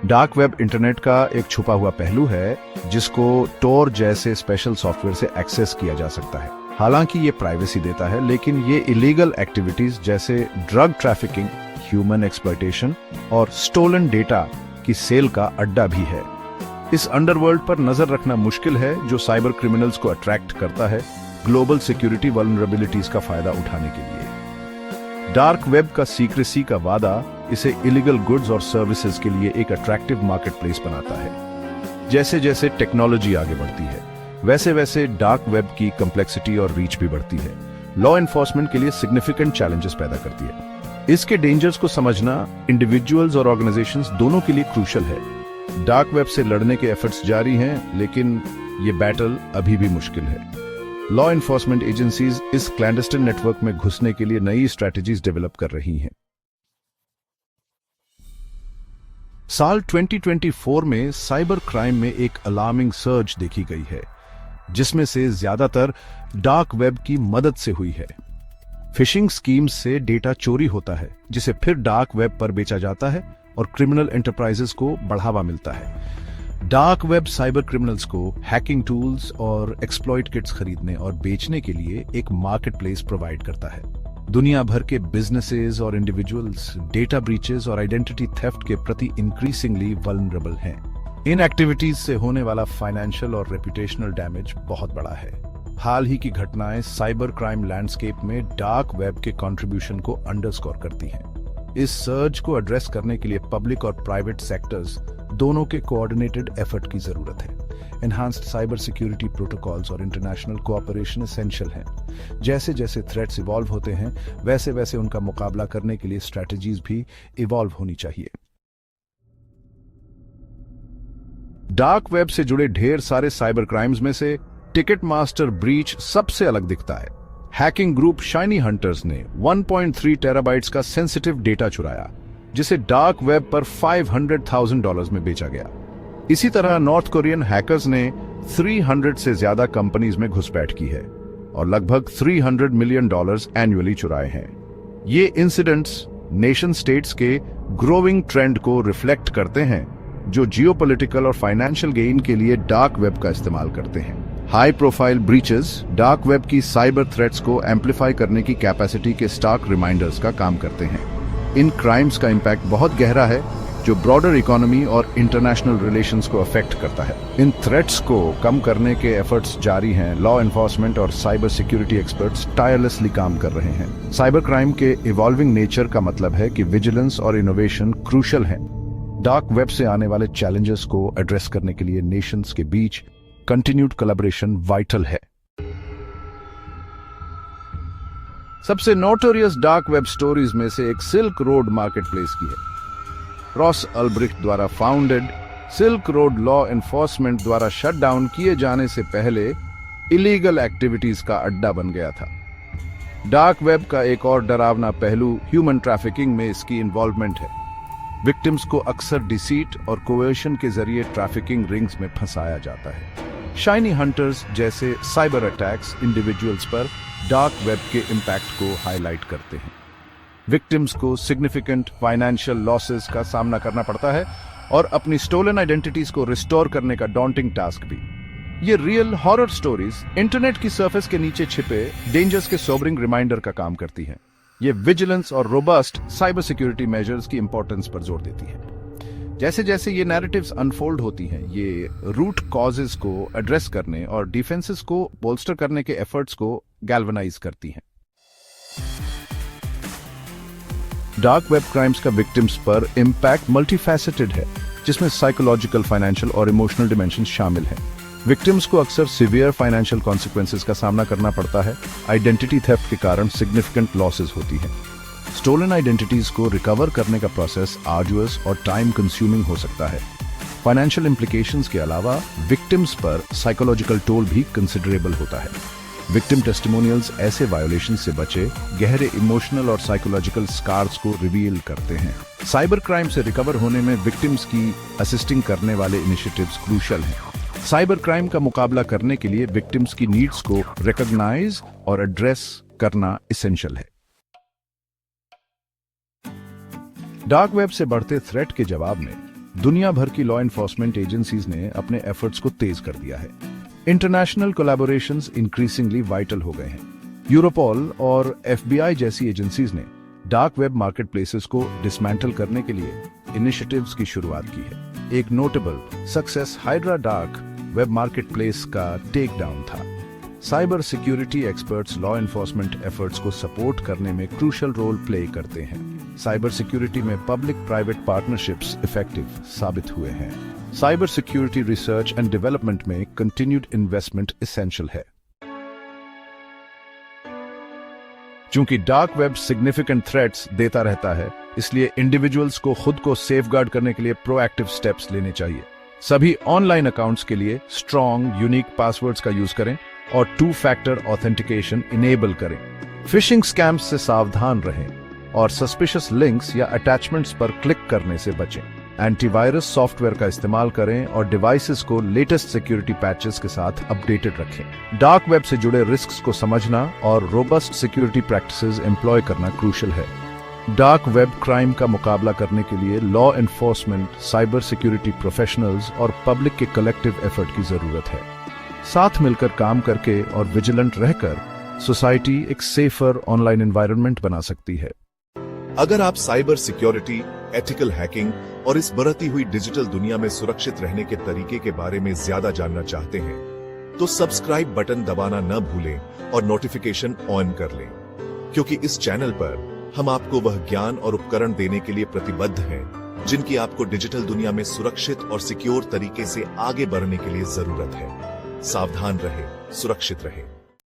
Dark web internet का एक छुपा हुआ पहलू है जिसको टोर जैसे स्पेशल सॉफ्टवेयर से एक्सेस किया जा सकता है। हालांकि ये प्राइवेसी देता है, लेकिन ये इलीगल एक्टिविटीज जैसे ड्रग ट्रैफिकिंग, ह्यूमन एक्सप्लॉयटेशन और स्टोलन डेटा की सेल का अड्डा भी है। इस अंडरवर्ल्ड पर नजर रखना मुश्किल है, जो साइबर क्रिमिनल्स को अट्रैक्ट करता है ग्लोबल सिक्योरिटी वल्नरेबिलिटीज का फायदा उठाने के लिए। डार्क वेब का सीक्रेसी का वादा इसे इलीगल गुड्स और सर्विसेज के लिए एक अट्रैक्टिव मार्केटप्लेस बनाता है। जैसे जैसे टेक्नोलॉजी आगे बढ़ती है, वैसे वैसे डार्क वेब की कॉम्प्लेक्सिटी और रीच भी बढ़ती है। लॉ एनफोर्समेंट के लिए सिग्निफिकेंट चैलेंजेस पैदा करती है। इसके डेंजर्स को समझना इंडिविजुअल्स और ऑर्गेनाइजेशंस दोनों के लिए क्रूशल है। डार्क वेब से लड़ने के एफर्ट्स जारी हैं, लेकिन ये बैटल अभी भी मुश्किल है। लॉ एनफोर्समेंट एजेंसीज इस क्लैंडस्टाइन नेटवर्क में घुसने के लिए नई स्ट्रैटेजीज डेवलप कर रही हैं। साल 2024 में साइबर क्राइम में एक अलार्मिंग सर्ज देखी गई है, जिसमें से ज्यादातर डार्क वेब की मदद से हुई है। फिशिंग स्कीम्स से डेटा चोरी होता है, जिसे फिर डार्क वेब पर बेचा जाता है और क्रिमिनल एंटरप्राइजेस को बढ़ावा मिलता है। डार्क वेब साइबर क्रिमिनल्स को हैकिंग टूल्स और एक्सप्लॉइट किट्स खरीदने और बेचने के लिए एक मार्केटप्लेस प्रोवाइड करता है। दुनिया भर के बिजनेसेस और इंडिविजुअल्स डेटा ब्रीचेस और आइडेंटिटी थेफ्ट के प्रति इंक्रीजिंगली वल्नरेबल हैं। इन एक्टिविटीज से होने वाला फाइनेंशियल और रेपुटेशनल डैमेज बहुत बड़ा है। हाल ही की घटनाएं साइबर क्राइम लैंडस्केप में डार्क वेब के कंट्रीब्यूशन को अंडरस्कोर करती हैं। इस सर्ज को एड्रेस करने के लिए पब्लिक और प्राइवेट सेक्टर्स दोनों के कोऑर्डिनेटेड एफर्ट की जरूरत है। एनहांस्ड साइबर सिक्योरिटी प्रोटोकॉल्स और इंटरनेशनल कोऑपरेशन एसेंशियल हैं। जैसे जैसे थ्रेट्स इवॉल्व होते हैं, वैसे वैसे उनका मुकाबला करने के लिए स्ट्रैटेजीज भी इवॉल्व होनी चाहिए। डार्क वेब से जुड़े ढेर सारे साइबर क्राइम्स में से टिकट मास्टर ब्रीच सबसे अलग दिखता है। हैकिंग ग्रुप शाइनी हंटर्स ने 1.3 टेराबाइट्स का सेंसिटिव डेटा चुराया, जिसे डार्क वेब पर $500,000 में बेचा गया। इसी तरह नॉर्थ कोरियन हैकर्स ने 300 से ज्यादा कंपनीज में घुसपैठ की है और लगभग $300 मिलियन एनुअली चुराए हैं। ये इंसिडेंट्स नेशन स्टेट्स के ग्रोइंग ट्रेंड को रिफ्लेक्ट करते हैं, जो जियोपॉलिटिकल और फाइनेंशियल गेन के लिए डार्क वेब का इस्तेमाल करते हैं। High profile breaches dark web की साइबर थ्रेट्स को एम्पलीफाई करने की कैपेसिटी के स्टार्क रिमाइंडर्स का काम करते हैं। इन क्राइम्स का इंपैक्ट बहुत गहरा है, जो ब्रॉडर इकोनॉमी और इंटरनेशनल रिलेशंस को अफेक्ट करता है। इन थ्रेट्स को कम करने के एफर्ट्स जारी हैं। लॉ एनफोर्समेंट और साइबर सिक्योरिटी एक्सपर्ट्स टायरलेसली काम कर रहे हैं। साइबर क्राइम के इवॉल्विंग नेचर का मतलब है कि विजिलेंस और इनोवेशन क्रूशल है। डार्क वेब से आने वाले चैलेंजेस को एड्रेस करने के लिए नेशंस के बीच कंटिन्यूड कोलैबोरेशन वाइटल है। सबसे नोटोरियस डार्क वेब स्टोरीज में से एक सिल्क रोड मार्केटप्लेस की है। रॉस अल्ब्रिक्ट द्वारा founded silk road law enforcement द्वारा शट डाउन किए जाने से पहले इलीगल एक्टिविटीज का अड्डा बन गया था। डार्क वेब का एक और डरावना पहलू ह्यूमन ट्रैफिकिंग में इसकी इन्वॉल्वमेंट है। विक्टिम्स को अक्सर डिसीट और कोवर्शन के जरिए ट्रैफिकिंग रिंग्स में फंसाया जाता है। शाइनी हंटर्स जैसे साइबर अटैक्स इंडिविजुअल्स पर डार्क वेब के इंपैक्ट को हाईलाइट करते हैं। विक्टिम्स को सिग्निफिकेंट फाइनेंशियल लॉसेस का सामना करना पड़ता है और अपनी स्टोलन आइडेंटिटीज को रिस्टोर करने का डॉन्टिंग टास्क भी। ये रियल हॉरर स्टोरीज इंटरनेट की सरफेस के नीचे छिपे डेंजर्स के सोबरिंग रिमाइंडर का काम करती हैं। ये विजिलेंस और रोबस्ट साइबर सिक्योरिटी मेजर्स की इंपॉर्टेंस पर जोर देती है। जैसे जैसे ये नैरेटिव्स अनफोल्ड होती हैं, ये रूट कॉजेस को एड्रेस करने और डिफेंसेस को बोल्स्टर करने के एफर्ट्स को गैल्वनाइज करती हैं। डार्क वेब क्राइम्स का विक्टिम्स पर इंपैक्ट मल्टीफैसेटेड है, जिसमें साइकोलॉजिकल, फाइनेंशियल और इमोशनल डिमेंशन शामिल हैं। विक्टिम्स को अक्सर सिवियर फाइनेंशियल कॉन्सिक्वेंसेस का सामना करना पड़ता है। आइडेंटिटी थेफ्ट के कारण सिग्निफिकेंट लॉसेस होती हैं। स्टोलन आइडेंटिटीज को रिकवर करने का प्रोसेस आर्डुअस और टाइम कंज्यूमिंग हो सकता है। फाइनेंशियल इंप्लीकेशंस के अलावा विक्टिम्स पर साइकोलॉजिकल टोल भी कंसिडरेबल होता है। विक्टिम टेस्टिमोनियल्स ऐसे वायोलेशन से बचे गहरे इमोशनल और साइकोलॉजिकल स्कार्स को रिवील करते हैं। साइबर क्राइम से रिकवर होने में विक्टिम्स की असिस्टिंग करने वाले इनिशिएटिव्स क्रूशल हैं। साइबर क्राइम का मुकाबला करने के लिए विक्टिम्स की नीड्स को रिकॉग्नाइज और एड्रेस करना एसेंशियल है। डार्क वेब से बढ़ते थ्रेट के जवाब में दुनिया भर की लॉ एनफोर्समेंट एजेंसीज ने अपने एफर्ट्स को तेज कर दिया है। इंटरनेशनल कोलैबोरेशंस इंक्रीजिंगली वाइटल हो गए हैं। यूरोपॉल और एफबीआई जैसी एजेंसीज ने डार्क वेब मार्केटप्लेसेस को डिसमेंटल करने के लिए इनिशिएटिव्स की शुरुआत की है। एक notable success hydra dark web marketplace का टेक डाउन था। Cyber security experts law enforcement efforts को सपोर्ट करने में क्रूशियल रोल प्ले करते हैं। साइबर सिक्योरिटी में पब्लिक प्राइवेट पार्टनरशिप्स इफेक्टिव साबित हुए हैं। Cyber security research and development में कंटिन्यूड इन्वेस्टमेंट एसेंशियल है। चूंकि डार्क वेब सिग्निफिकेंट थ्रेट्स देता रहता है, इसलिए इंडिविजुअल्स को खुद को सेफगार्ड करने के लिए प्रोएक्टिव स्टेप्स लेने चाहिए। सभी ऑनलाइन अकाउंट्स के लिए स्ट्रॉन्ग यूनिक पासवर्ड्स का यूज करें और 2 फैक्टर ऑथेंटिकेशन इनेबल करें। फिशिंग स्कैम्स से सावधान रहें और सस्पिशियस लिंक्स या अटैचमेंट्स पर क्लिक करने से बचें। एंटीवायरस सॉफ्टवेयर का इस्तेमाल करें और डिवाइसेस को लेटेस्ट सिक्योरिटी पैचेस के साथ अपडेटेड रखें। डार्क वेब से जुड़े रिस्क्स को समझना और रोबस्ट सिक्योरिटी प्रैक्टिसेस एम्प्लॉय करना क्रूशियल है। डार्क वेब क्राइम का मुकाबला करने के लिए law enforcement, cyber security professionals और पब्लिक के कलेक्टिव एफर्ट की जरूरत है। साथ मिलकर काम करके और विजिलेंट रहकर सोसाइटी एक सेफर ऑनलाइन एनवायरनमेंट बना सकती है। अगर आप साइबर सिक्योरिटी, एथिकल हैकिंग और इस बढ़ती हुई डिजिटल दुनिया में सुरक्षित रहने के तरीके के बारे में ज्यादा जानना चाहते हैं, तो सब्सक्राइब बटन दबाना न भूलें और नोटिफिकेशन ऑन कर लें, क्योंकि इस चैनल पर हम आपको वह ज्ञान और उपकरण देने के लिए प्रतिबद्ध हैं जिनकी आपको डिजिटल दुनिया में सुरक्षित और सिक्योर तरीके से आगे बढ़ने के लिए जरूरत है। सावधान रहें, सुरक्षित रहें।